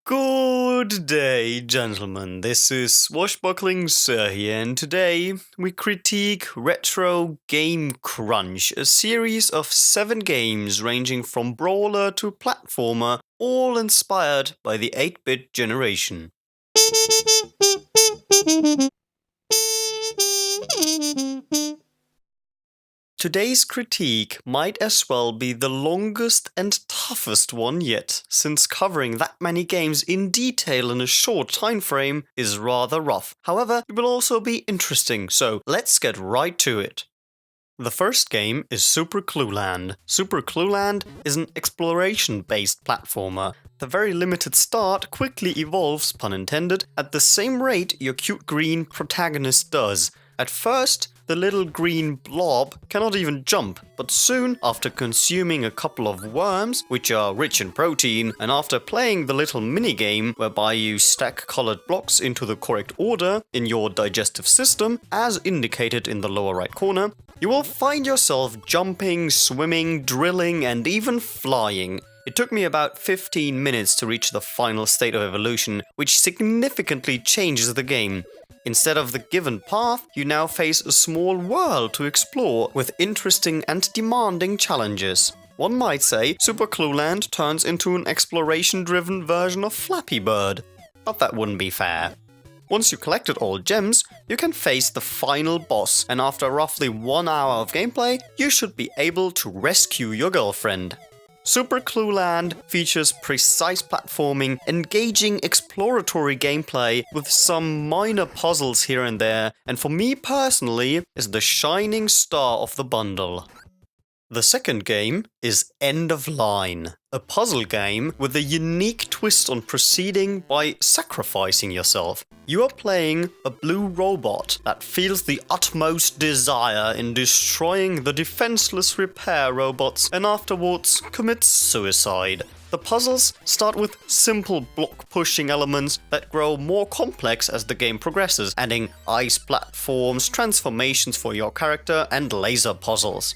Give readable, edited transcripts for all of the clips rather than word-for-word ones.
Good day, gentlemen. This is SwashbucklingSir here, and today we critique Retro Game Crunch, a series of 7 games ranging from brawler to platformer, all inspired by the 8-bit generation. Today's critique might as well be the longest and toughest one yet, since covering that many games in detail in a short time frame is rather rough. However, it will also be interesting, so let's get right to it. The first game is Super Clueland. Super Clueland is an exploration-based platformer. The very limited start quickly evolves, pun intended, at the same rate your cute green protagonist does. At first, the little green blob cannot even jump, but soon, after consuming a couple of worms, which are rich in protein, and after playing the little minigame whereby you stack colored blocks into the correct order in your digestive system, as indicated in the lower right corner, you will find yourself jumping, swimming, drilling, and even flying. It took me about 15 minutes to reach the final state of evolution, which significantly changes the game. Instead of the given path, you now face a small world to explore with interesting and demanding challenges. One might say Super Clueland turns into an exploration-driven version of Flappy Bird, but that wouldn't be fair. Once you collected all gems, you can face the final boss, and after roughly 1 hour of gameplay, you should be able to rescue your girlfriend. Super Clueland features precise platforming, engaging exploratory gameplay with some minor puzzles here and there, and for me personally, is the shining star of the bundle. The second game is End of Line, a puzzle game with a unique twist on proceeding by sacrificing yourself. You are playing a blue robot that feels the utmost desire in destroying the defenseless repair robots and afterwards commits suicide. The puzzles start with simple block-pushing elements that grow more complex as the game progresses, adding ice platforms, transformations for your character, and laser puzzles.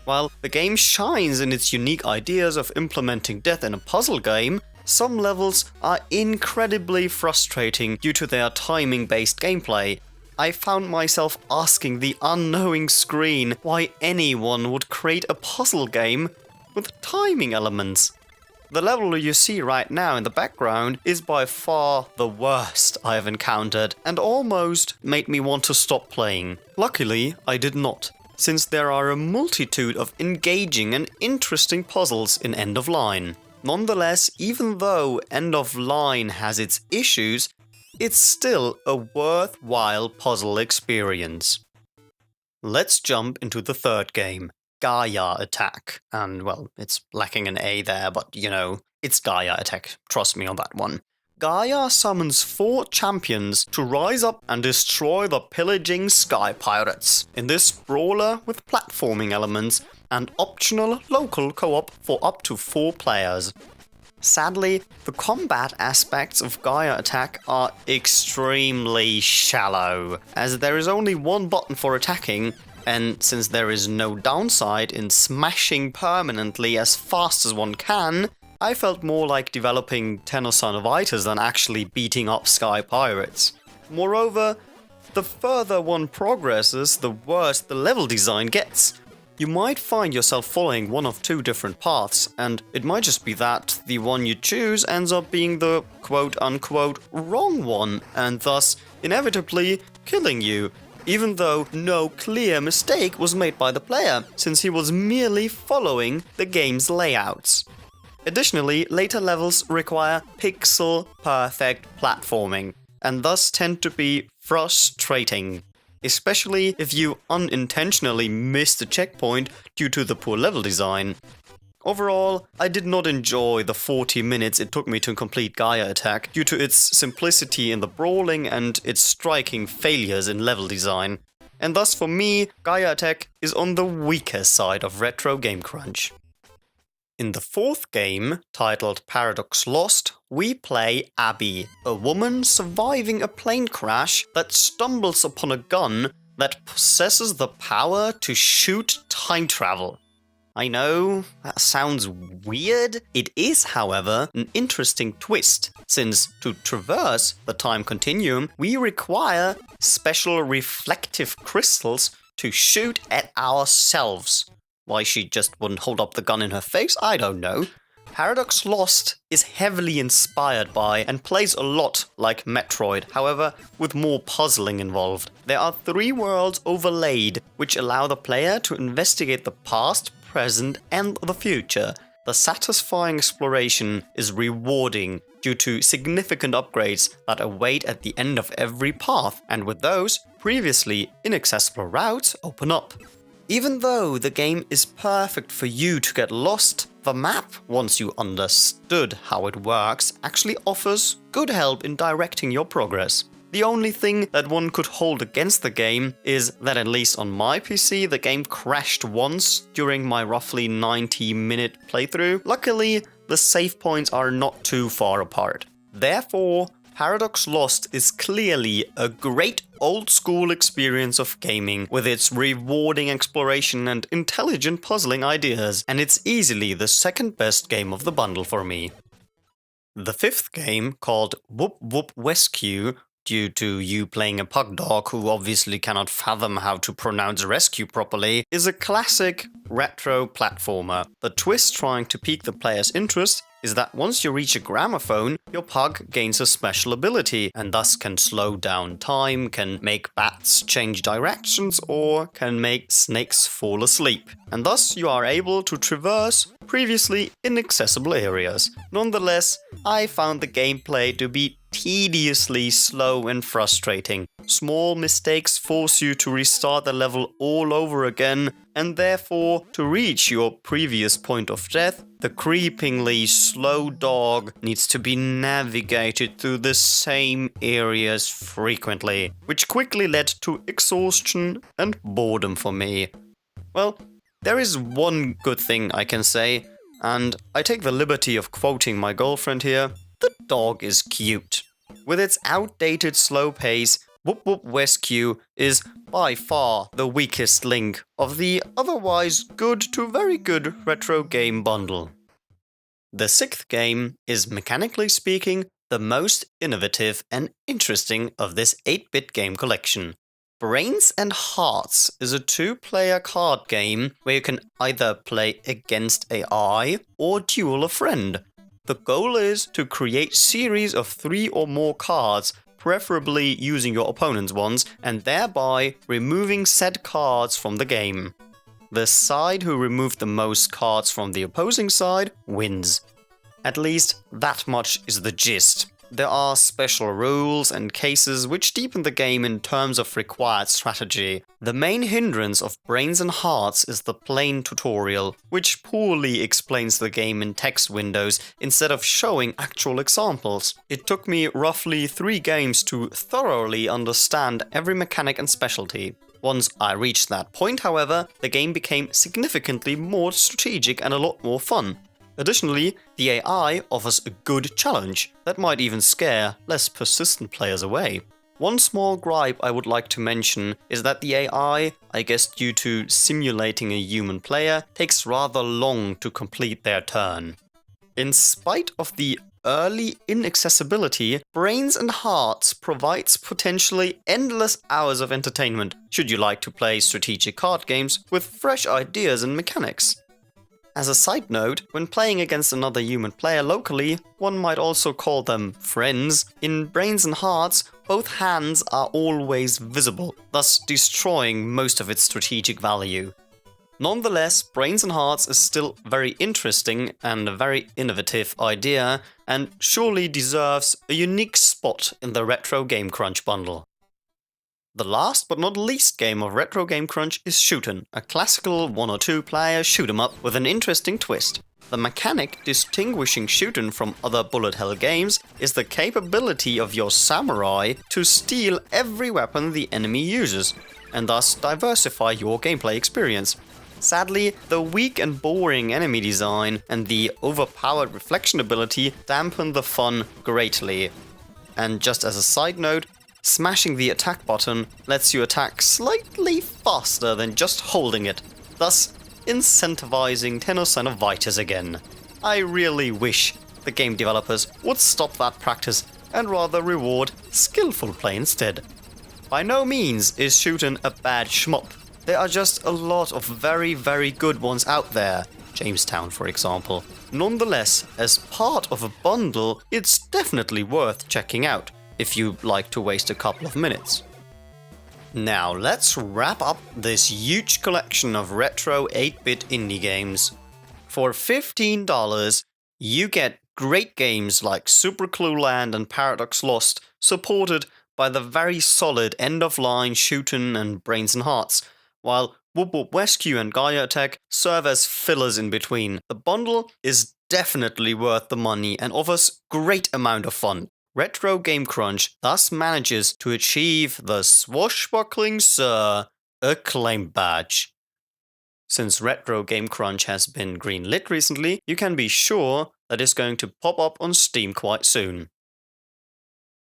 While the game shines in its unique ideas of implementing death in a puzzle game, some levels are incredibly frustrating due to their timing-based gameplay. I found myself asking the unknowing screen why anyone would create a puzzle game with timing elements. The level you see right now in the background is by far the worst I have encountered and almost made me want to stop playing. Luckily, I did not, since there are a multitude of engaging and interesting puzzles in End of Line. Nonetheless, even though End of Line has its issues, it's still a worthwhile puzzle experience. Let's jump into the third game, Gaia Attack. And well, it's lacking an A there, but you know, it's Gaia Attack, trust me on that one. Gaia summons 4 champions to rise up and destroy the pillaging sky pirates. In this brawler with platforming elements and optional local co-op for up to 4 players. Sadly, the combat aspects of Gaia Attack are extremely shallow, as there is only one button for attacking, and since there is no downside in smashing permanently as fast as one can, I felt more like developing Tenosynovitis than actually beating up sky pirates. Moreover, the further one progresses, the worse the level design gets. You might find yourself following one of 2 different paths, and it might just be that the one you choose ends up being the quote-unquote wrong one, and thus inevitably killing you, even though no clear mistake was made by the player, since he was merely following the game's layouts. Additionally, later levels require pixel-perfect platforming, and thus tend to be frustrating, especially if you unintentionally miss the checkpoint due to the poor level design. Overall, I did not enjoy the 40 minutes it took me to complete Gaia Attack due to its simplicity in the brawling and its striking failures in level design. And thus for me, Gaia Attack is on the weaker side of Retro Game Crunch. In the fourth game, titled Paradox Lost, we play Abby, a woman surviving a plane crash that stumbles upon a gun that possesses the power to shoot time travel. I know, that sounds weird. It is, however, an interesting twist, since to traverse the time continuum, we require special reflective crystals to shoot at ourselves. Why she just wouldn't hold up the gun in her face, I don't know. Paradox Lost is heavily inspired by and plays a lot like Metroid, however, with more puzzling involved. There are 3 worlds overlaid, which allow the player to investigate the past, present, and the future. The satisfying exploration is rewarding due to significant upgrades that await at the end of every path, and with those, previously inaccessible routes open up. Even though the game is perfect for you to get lost, the map, once you understood how it works, actually offers good help in directing your progress. The only thing that one could hold against the game is that, at least on my PC, the game crashed once during my roughly 90-minute playthrough. Luckily, the save points are not too far apart. Therefore, Paradox Lost is clearly a great old-school experience of gaming with its rewarding exploration and intelligent puzzling ideas, and it's easily the second best game of the bundle for me. The 5th game, called Whoop Whoop Rescue, due to you playing a pug dog who obviously cannot fathom how to pronounce rescue properly, is a classic retro platformer. The twist trying to pique the player's interest is that once you reach a gramophone, your pug gains a special ability and thus can slow down time, can make bats change directions, or can make snakes fall asleep. And thus you are able to traverse previously inaccessible areas. Nonetheless, I found the gameplay to be tediously slow and frustrating. Small mistakes force you to restart the level all over again, and therefore, to reach your previous point of death, the creepingly slow dog needs to be navigated through the same areas frequently, which quickly led to exhaustion and boredom for me. Well, there is one good thing I can say, and I take the liberty of quoting my girlfriend here: the dog is cute. With its outdated slow pace, Whoop Whoop Rescue is by far the weakest link of the otherwise good to very good retro game bundle. The 6th game is, mechanically speaking, the most innovative and interesting of this 8-bit game collection. Brains and Hearts is a 2-player card game where you can either play against AI or duel a friend. The goal is to create series of 3 or more cards, preferably using your opponent's ones, and thereby removing said cards from the game. The side who removed the most cards from the opposing side wins. At least that much is the gist. There are special rules and cases which deepen the game in terms of required strategy. The main hindrance of Brains and Hearts is the plain tutorial, which poorly explains the game in text windows instead of showing actual examples. It took me roughly 3 games to thoroughly understand every mechanic and specialty. Once I reached that point, however, the game became significantly more strategic and a lot more fun. Additionally, the AI offers a good challenge that might even scare less persistent players away. One small gripe I would like to mention is that the AI, I guess due to simulating a human player, takes rather long to complete their turn. In spite of the early inaccessibility, Brains and Hearts provides potentially endless hours of entertainment should you like to play strategic card games with fresh ideas and mechanics. As a side note, when playing against another human player locally, one might also call them friends. In Brains and Hearts, both hands are always visible, thus destroying most of its strategic value. Nonetheless, Brains and Hearts is still very interesting and a very innovative idea, and surely deserves a unique spot in the Retro Game Crunch bundle. The last but not least game of Retro Game Crunch is Shootin, a classical 1 or 2 player shoot 'em up with an interesting twist. The mechanic distinguishing Shootin from other bullet hell games is the capability of your samurai to steal every weapon the enemy uses, and thus diversify your gameplay experience. Sadly, the weak and boring enemy design and the overpowered reflection ability dampen the fun greatly. And just as a side note, smashing the attack button lets you attack slightly faster than just holding it. Thus, incentivizing Tenno-san of Vitas again. I really wish the game developers would stop that practice and rather reward skillful play instead. By no means is Shootin a bad shmup. There are just a lot of very, very good ones out there. Jamestown, for example. Nonetheless, as part of a bundle, it's definitely worth checking out if you like to waste a couple of minutes. Now let's wrap up this huge collection of retro 8-bit indie games. For $15, you get great games like Super Clueland and Paradox Lost, supported by the very solid end-of-line Shootin and Brains and Hearts, while Whoop Whoop Rescue and Gaia Attack serve as fillers in between. The bundle is definitely worth the money and offers great amount of fun. Retro Game Crunch thus manages to achieve the SwashbucklingSir acclaim badge. Since Retro Game Crunch has been greenlit recently, you can be sure that it's going to pop up on Steam quite soon.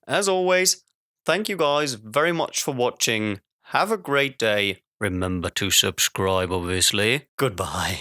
As always, thank you guys very much for watching. Have a great day. Remember to subscribe, obviously. Goodbye.